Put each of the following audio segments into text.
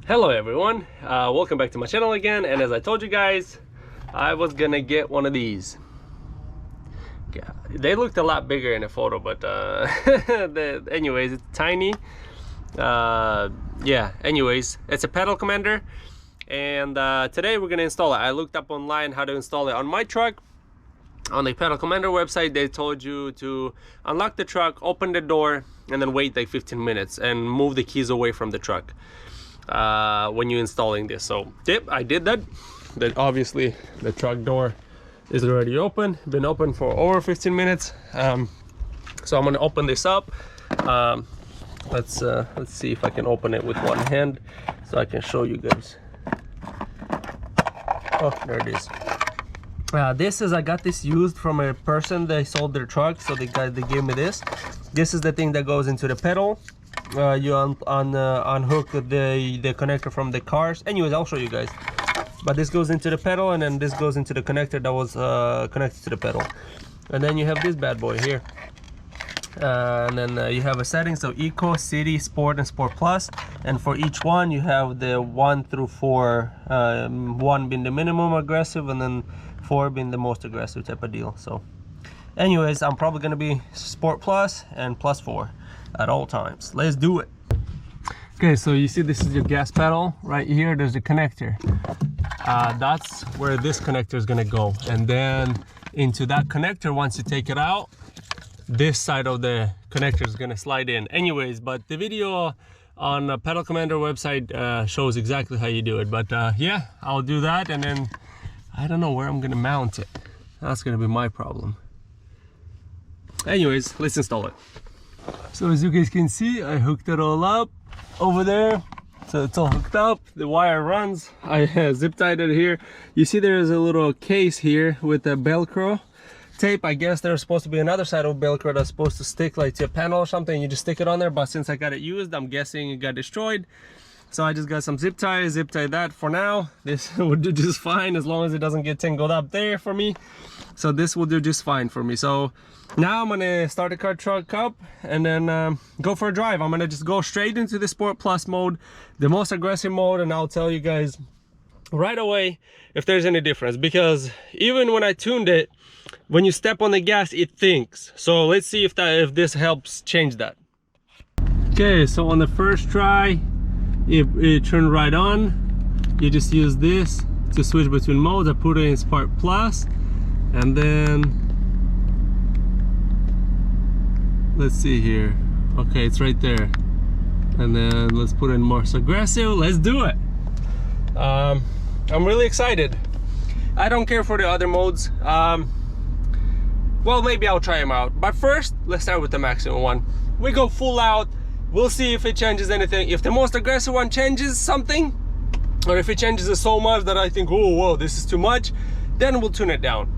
Hello everyone, welcome back to my channel again. And as I told you guys, I was gonna get one of these. Yeah, they looked a lot bigger in a photo, but anyways, it's tiny. Yeah, anyways, it's a pedal commander, and today we're gonna install it. I looked up online how to install it on my truck. On the pedal commander website, they told you to unlock the truck, open the door, and then wait like 15 minutes and move the keys away from the truck when you're installing this. So yep, I did that. Then obviously the truck door is already open, been open for over 15 minutes. So I'm gonna open this up. Let's see if I can open it with one hand so I can show you guys. Oh, there it is. I got this used from a person. They sold their truck, so they gave me this. This is the thing that goes into the pedal. You unhook the connector from the cars. Anyways, I'll show you guys. But this goes into the pedal, and then this goes into the connector that was connected to the pedal. And then you have this bad boy here. And then you have a setting, so Eco, City, Sport, and Sport Plus. And for each one, you have the 1 through 4. 1 being the minimum aggressive, and then 4 being the most aggressive type of deal. So anyways, I'm probably gonna be Sport Plus and Plus 4 at all times. Let's do it. Okay, so you see this is your gas pedal. Right here, there's the connector. That's where this connector is gonna go. And then into that connector, once you take it out, this side of the connector is gonna slide in. Anyways, but the video on the pedal commander website shows exactly how you do it. But yeah, I'll do that, and then I don't know where I'm gonna mount it. That's gonna be my problem. Anyways, let's install it. So as you guys can see, I hooked it all up over there. So it's all hooked up, the wire runs. I zip tied it here. You see there's a little case here with a Velcro tape. I guess there's supposed to be another side of Velcro that's supposed to stick like to a panel or something. You just stick it on there, but since I got it used, I'm guessing it got destroyed. So I just got some zip tie that for now. This would do just fine as long as it doesn't get tangled up there for me. So this will do just fine for me. So now I'm gonna start the car truck up and then go for a drive. I'm gonna just go straight into the Sport Plus mode, the most aggressive mode, and I'll tell you guys right away if there's any difference, because even when I tuned it, when you step on the gas, it thinks. So let's see if this helps change that. Okay, so on the first try, it turned right on. You just use this to switch between modes. I put it in Sport Plus, and then let's see here. Okay, it's right there. And then let's put in more aggressive. Let's do it. I'm really excited. I don't care for the other modes. Well, maybe I'll try them out, but first let's start with the maximum one. We go full out. We'll see if it changes anything. If the most aggressive one changes something, or if it changes it so much that I think, oh, whoa, this is too much, then we'll tune it down.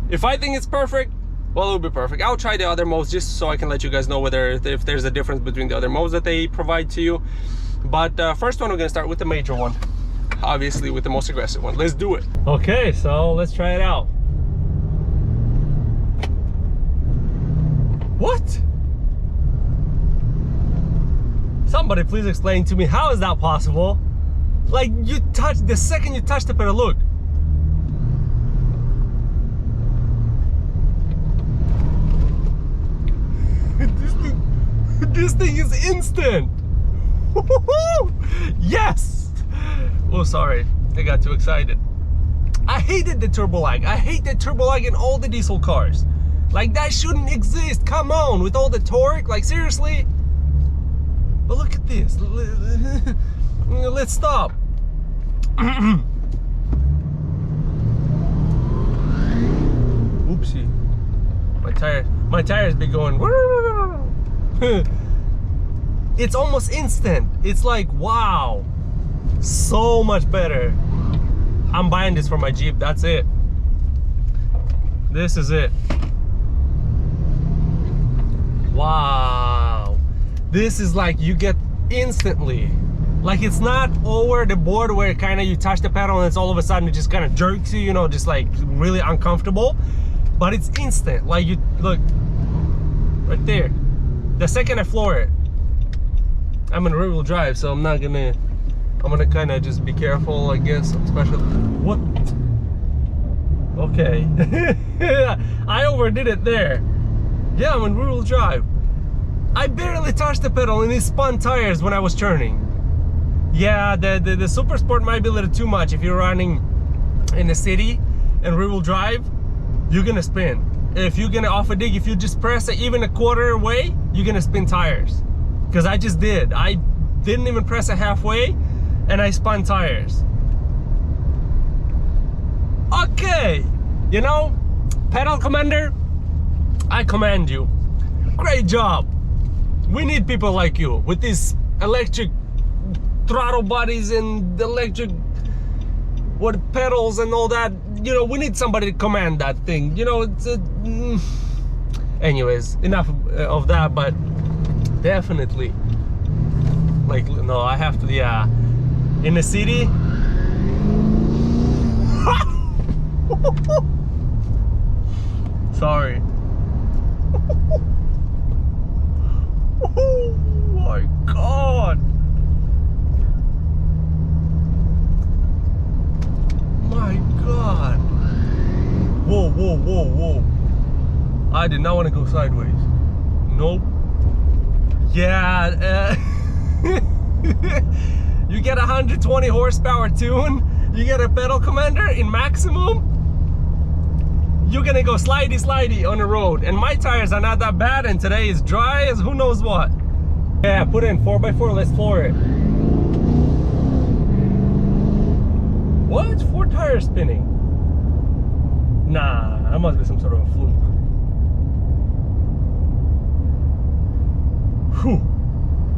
If I think it's perfect, well, it'll be perfect. I'll try the other modes just so I can let you guys know if there's a difference between the other modes that they provide to you. But first one, we're gonna start with the major one, obviously with the most aggressive one. Let's do it. Okay, so let's try it out. What? Somebody please explain to me, how is that possible? Like, the second you touch the pedal, look. This thing is instant. Yes. Oh, sorry, I got too excited. I hated the turbo lag. I hate the turbo lag in all the diesel cars. Like, that shouldn't exist. Come on, with all the torque, like, seriously. But look at this. Let's stop. Oopsie. My tires be going. It's almost instant. It's like, wow, so much better. I'm buying this for my Jeep. That's it. This is it. Wow, this is like, you get instantly, like, it's not over the board where kind of you touch the pedal and it's all of a sudden it just kind of jerks you, you know, just like really uncomfortable. But it's instant. Like, you look right there, the second I floor it. I'm in rear-wheel drive, so I'm not gonna I'm gonna kind of just be careful, I guess, especially what. Okay, I overdid it there. Yeah, I'm in rear-wheel drive. I barely touched the pedal and it spun tires when I was turning. Yeah, the Super Sport might be a little too much. If you're running in the city and rear-wheel drive, you're gonna spin. If you're gonna off a dig, if you just press it even a quarter way, you're gonna spin tires. Because I just did. I didn't even press it halfway and I spun tires. Okay, you know, pedal commander, I commend you. Great job. We need people like you with these electric throttle bodies and electric pedals and all that. You know, we need somebody to command that thing. You know, it's anyways, enough of that, but definitely, like, no, I have to, yeah, in the city. Sorry. Oh my God. My God. Whoa, whoa, whoa, whoa. I did not want to go sideways. Nope. Yeah. You get 120 horsepower tune. You get a pedal commander in maximum. You're gonna go slidey slidey on the road, and my tires are not that bad, and today is dry as who knows what. Yeah, put in 4x4, let's floor it. What? 4 tires spinning? Nah, that must be some sort of a fluke. Whew.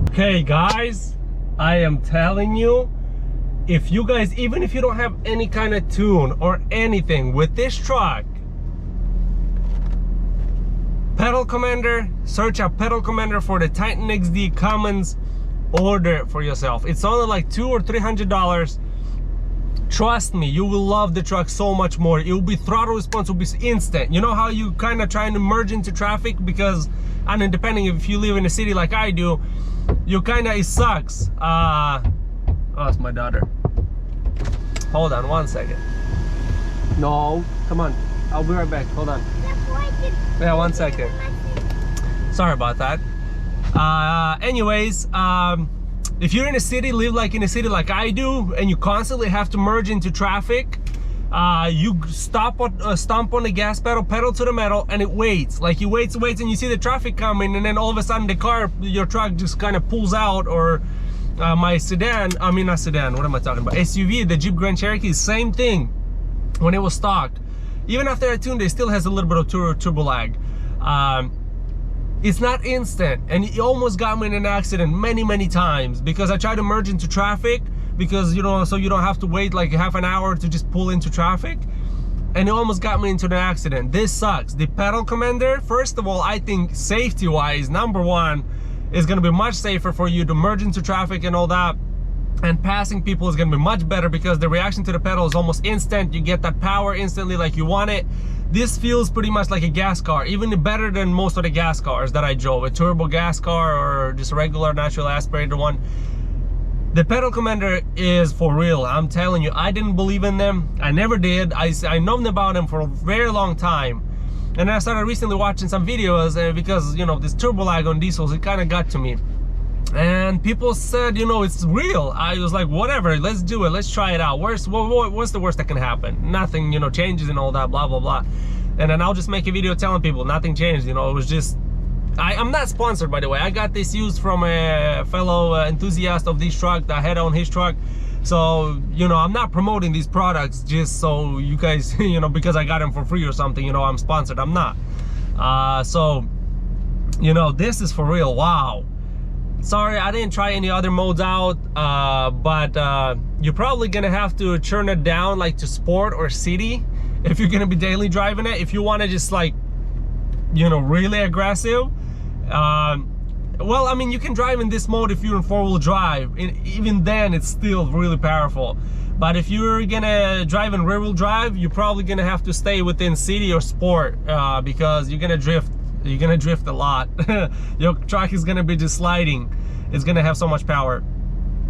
Okay guys, I am telling you, if you guys, even if you don't have any kind of tune or anything with this truck, pedal commander, search up pedal commander for the Titan XD Cummins, order it for yourself. It's only like $200 or $300. Trust me, you will love the truck so much more. It will be, throttle response will be instant. You know how you kind of trying to merge into traffic, because, I mean, depending if you live in a city like I do, you kind of, it sucks. Oh, it's my daughter. Hold on 1 second. No, come on, I'll be right back. Hold on. Yeah, 1 second. Sorry about that. Anyways, if you're in a city, live like in a city like I do, and you constantly have to merge into traffic, you stomp on the gas pedal, pedal to the metal, and it waits. Like, you waits, and you see the traffic coming, and then all of a sudden the car, your truck just kind of pulls out. Or my sedan, I mean not sedan, what am I talking about? SUV, the Jeep Grand Cherokee, same thing. When it was stocked, even after I tuned it, still has a little bit of turbo lag. It's not instant, and it almost got me in an accident many times, because I tried to merge into traffic, because, you know, so you don't have to wait like half an hour to just pull into traffic, and it almost got me into an accident. This sucks. The pedal commander, first of all, I think safety wise, #1, is going to be much safer for you to merge into traffic and all that. And passing people is going to be much better, because the reaction to the pedal is almost instant. You get that power instantly like you want it. This feels pretty much like a gas car, even better than most of the gas cars that I drove, a turbo gas car or just a regular natural aspirated one. The pedal commander is for real. I'm telling you, I didn't believe in them. I never did. I known about them for a very long time. And I started recently watching some videos, because, you know, this turbo lag on diesels, it kind of got to me. And people said, you know, it's real. I was like, whatever, let's do it, let's try it out. What's the worst that can happen? Nothing, you know, changes and all that, blah blah blah. And then I'll just make a video telling people nothing changed. You know, it was just, I'm not sponsored, by the way. I got this used from a fellow enthusiast of this truck that had on his truck. So, you know, I'm not promoting these products just so you guys, you know, because I got them for free or something, you know, I'm sponsored. I'm not. So, you know, this is for real. Wow. Sorry, I didn't try any other modes out, but you're probably gonna have to turn it down like to sport or city if you're gonna be daily driving it. If you want to just, like, you know, really aggressive, well, I mean, you can drive in this mode if you're in 4-wheel drive, and even then it's still really powerful. But if you're gonna drive in rear-wheel drive, you're probably gonna have to stay within city or sport, because you're gonna drift. You're gonna drift a lot. Your truck is gonna be just sliding. It's gonna have so much power.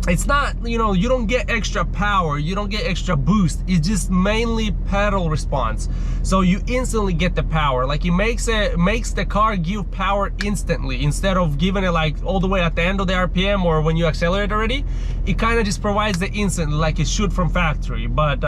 it's not, you know, you don't get extra power, you don't get extra boost. It's just mainly pedal response. So you instantly get the power. Like, it makes the car give power instantly instead of giving it like all the way at the end of the RPM or when you accelerate already. It kind of just provides the instant, like it should from factory. But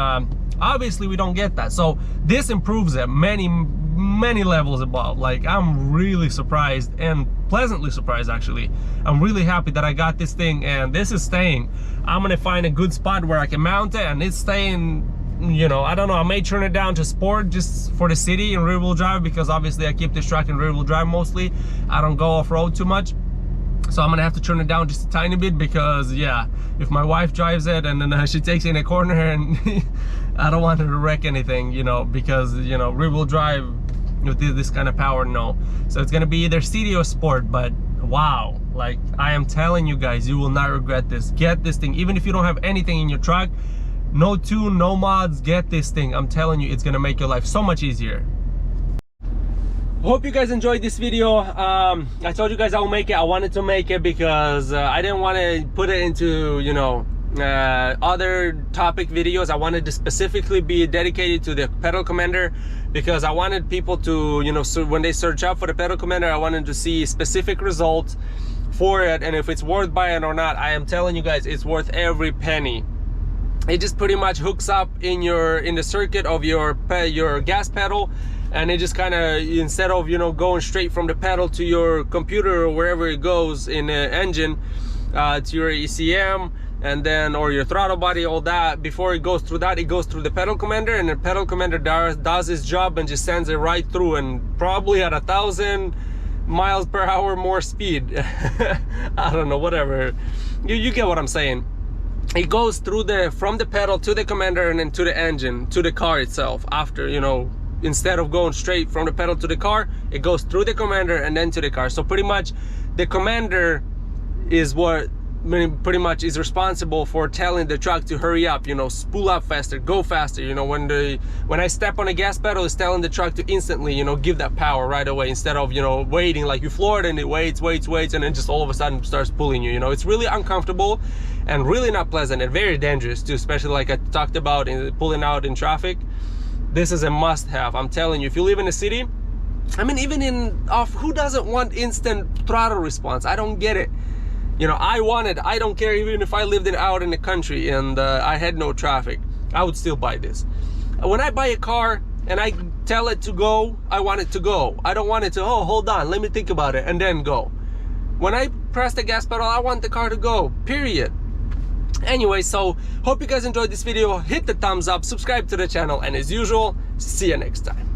obviously we don't get that. So this improves it many levels above. Like, I'm really surprised and pleasantly surprised actually. I'm really happy that I got this thing, and this is staying. I'm gonna find a good spot where I can mount it, and it's staying. You know, I don't know, I may turn it down to sport just for the city and rear wheel drive, because obviously I keep this truck in rear wheel drive mostly. I don't go off-road too much, so I'm gonna have to turn it down just a tiny bit, because yeah, if my wife drives it and then she takes it in a corner and I don't want her to wreck anything, you know, because, you know, rear wheel drive with this kind of power, no. So it's gonna be either city or sport. But wow, like, I am telling you guys, you will not regret this. Get this thing, even if you don't have anything in your truck, no tune, no mods, get this thing. I'm telling you, it's gonna make your life so much easier. Hope you guys enjoyed this video. I told you guys I will make it. I wanted to make it because I didn't want to put it into, you know, other topic videos. I wanted to specifically be dedicated to the pedal commander, because I wanted people to, you know, so when they search up for the pedal commander, I wanted to see specific results for it, and if it's worth buying or not. I am telling you guys, it's worth every penny. It just pretty much hooks up in the circuit of your gas pedal, and it just kind of, instead of, you know, going straight from the pedal to your computer or wherever it goes in the engine, to your ECM, and then, or your throttle body, all that, before it goes through that, it goes through the pedal commander, and the pedal commander does its job and just sends it right through, and probably at 1,000 miles per hour more speed. I don't know, whatever, you get what I'm saying. It goes through from the pedal to the commander, and then to the engine, to the car itself. After, you know, instead of going straight from the pedal to the car, it goes through the commander and then to the car. So pretty much the commander is what pretty much is responsible for telling the truck to hurry up, you know, spool up faster, go faster. You know, when I step on the gas pedal, it's telling the truck to instantly, you know, give that power right away, instead of, you know, waiting. Like, you floor it and it waits, and then just all of a sudden starts pulling you. You know, it's really uncomfortable and really not pleasant, and very dangerous too, especially like I talked about in pulling out in traffic. This is a must-have. I'm telling you, if you live in a city, I mean, even in off, who doesn't want instant throttle response? I don't get it. You know, I want it. I don't care, even if I lived out in the country and I had no traffic, I would still buy this. When I buy a car and I tell it to go, I want it to go. I don't want it to, oh, hold on, let me think about it, and then go. When I press the gas pedal, I want the car to go, period. Anyway, so hope you guys enjoyed this video. Hit the thumbs up, subscribe to the channel, and as usual, see you next time.